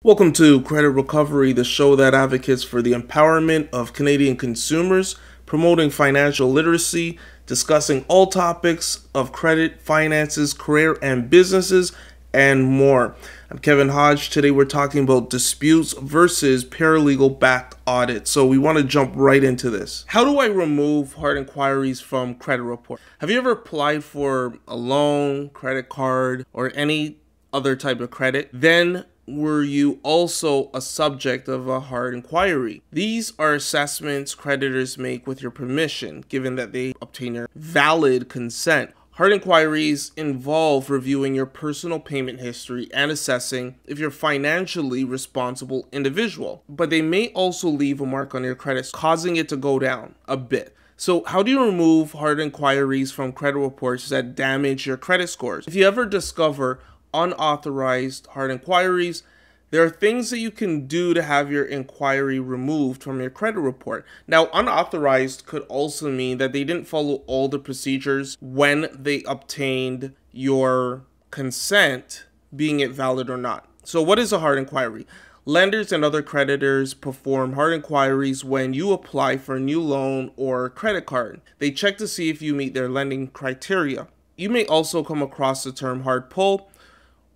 Welcome to Credit Recovery, the show that advocates for the empowerment of Canadian consumers, promoting financial literacy, discussing all topics of credit, finances, career, and businesses, and more. I'm Kevin Hodge. Today we're talking about disputes versus paralegal-backed audits. So we want to jump right into this. How do I remove hard inquiries from credit report? Have you ever applied for a loan, credit card, or any other type of credit? Then were you also a subject of a hard inquiry? These are assessments creditors make with your permission, given that they obtain your valid consent. Hard inquiries involve reviewing your personal payment history and assessing if you're a financially responsible individual, but they may also leave a mark on your credit, causing it to go down a bit. So how do you remove hard inquiries from credit reports that damage your credit scores? If you ever discover unauthorized hard inquiries, there are things that you can do to have your inquiry removed from your credit report. Now, unauthorized could also mean that they didn't follow all the procedures when they obtained your consent, being it valid or not. So what is a hard inquiry? Lenders and other creditors perform hard inquiries when you apply for a new loan or credit card. They check to see if you meet their lending criteria. You may also come across the term hard pull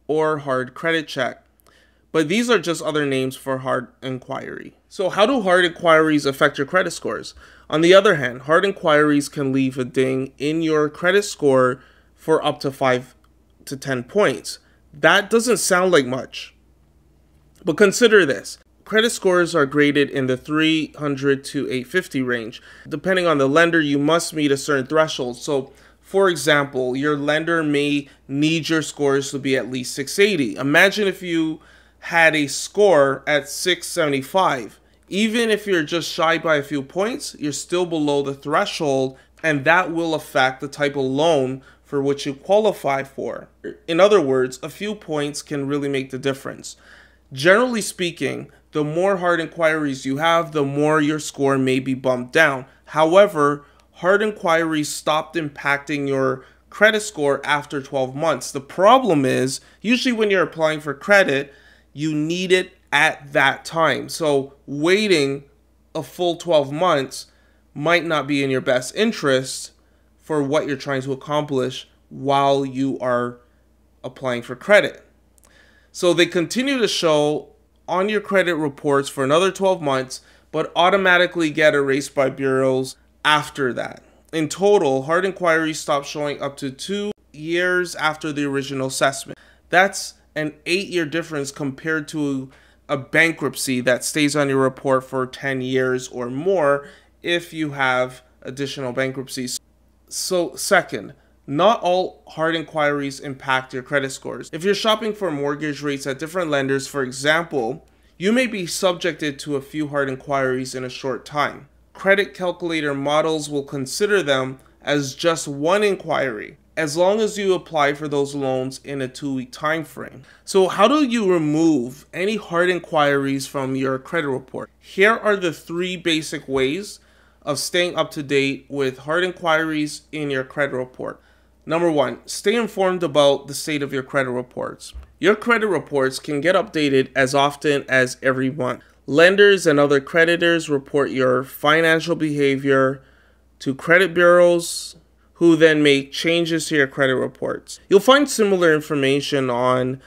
or hard credit check, but these are just other names for hard inquiry. So how do hard inquiries affect your credit scores? On the other hand, hard inquiries can leave a ding in your credit score for up to 5 to 10 points. That doesn't sound like much, but consider this. Credit scores are graded in the 300 to 850 range. Depending on the lender, you must meet a certain threshold. So for example, your lender may need your scores to be at least 680. Imagine if you had a score at 675. Even if you're just shy by a few points, you're still below the threshold, and that will affect the type of loan for which you qualify for. In other words, a few points can really make the difference. Generally speaking, the more hard inquiries you have, the more your score may be bumped down. However, hard inquiries stopped impacting your credit score after 12 months. The problem is, usually when you're applying for credit, you need it at that time. So waiting a full 12 months might not be in your best interest for what you're trying to accomplish while you are applying for credit. So they continue to show on your credit reports for another 12 months, but automatically get erased by bureaus after that. In total, hard inquiries stop showing up to 2 years after the original assessment. That's an 8-year difference compared to a bankruptcy that stays on your report for 10 years or more if you have additional bankruptcies. So second, not all hard inquiries impact your credit scores. If you're shopping for mortgage rates at different lenders, for example, you may be subjected to a few hard inquiries in a short time. Credit calculator models will consider them as just one inquiry, as long as you apply for those loans in a 2-week time frame. So how do you remove any hard inquiries from your credit report? Here are the 3 basic ways of staying up to date with hard inquiries in your credit report. Number 1, stay informed about the state of your credit reports. Your credit reports can get updated as often as every month. Lenders and other creditors report your financial behavior to credit bureaus, who then make changes to your credit reports. You'll find similar information on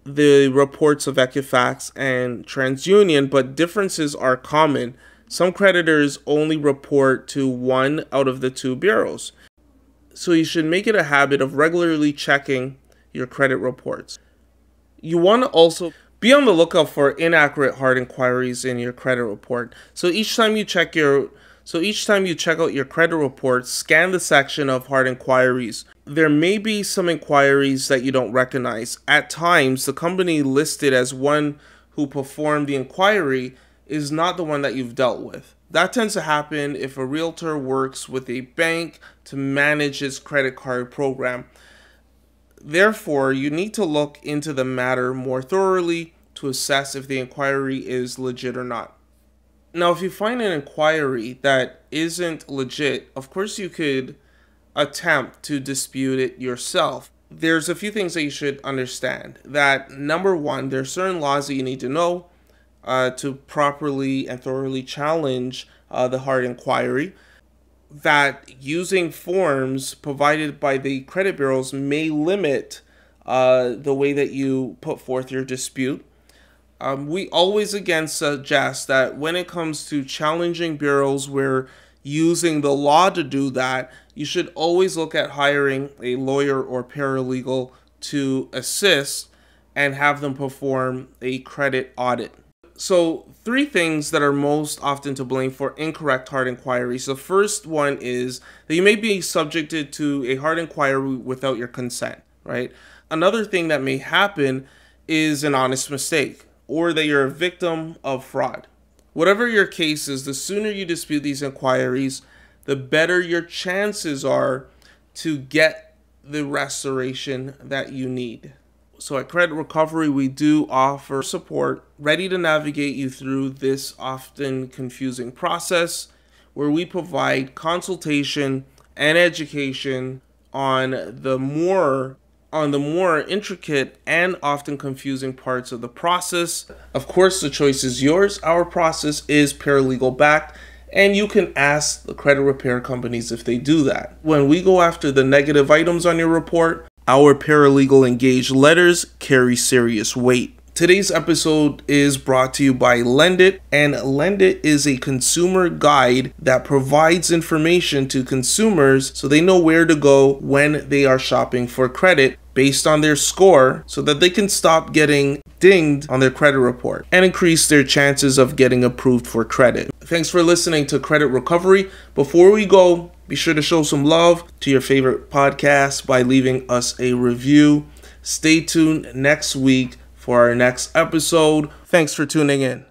the reports of Equifax and TransUnion, but differences are common. Some creditors only report to 1 out of the 2 bureaus. So you should make it a habit of regularly checking your credit reports. You want to also be on the lookout for inaccurate hard inquiries in your credit report. So each time you check out your credit report, scan the section of hard inquiries. There may be some inquiries that you don't recognize. At times, the company listed as one who performed the inquiry is not the one that you've dealt with. That tends to happen if a realtor works with a bank to manage its credit card program. Therefore, you need to look into the matter more thoroughly to assess if the inquiry is legit or not. Now, if you find an inquiry that isn't legit, of course you could attempt to dispute it yourself. there's a few things that you should understand. That number one, there's certain laws that you need to know to properly and thoroughly challenge the hard inquiry. That using forms provided by the credit bureaus may limit the way that you put forth your dispute. We always again suggest that when it comes to challenging bureaus where using the law to do that, you should always look at hiring a lawyer or paralegal to assist and have them perform a credit audit. So 3 things that are most often to blame for incorrect hard inquiries. The first one is that you may be subjected to a hard inquiry without your consent, right? Another thing that may happen is an honest mistake, or that you're a victim of fraud. Whatever your case is, the sooner you dispute these inquiries, the better your chances are to get the restoration that you need. So at Credit Recovery, we do offer support ready to navigate you through this often confusing process, where we provide consultation and education on the more intricate and often confusing parts of the process. Of course, the choice is yours. Our process is paralegal backed, and you can ask the credit repair companies if they do that. When we go after the negative items on your report, our paralegal engaged letters carry serious weight. Today's episode is brought to you by Lendit, and Lendit is a consumer guide that provides information to consumers so they know where to go when they are shopping for credit based on their score, so that they can stop getting dinged on their credit report and increase their chances of getting approved for credit. Thanks for listening to Credit Recovery. Before we go, be sure to show some love to your favorite podcast by leaving us a review. Stay tuned next week for our next episode. Thanks for tuning in.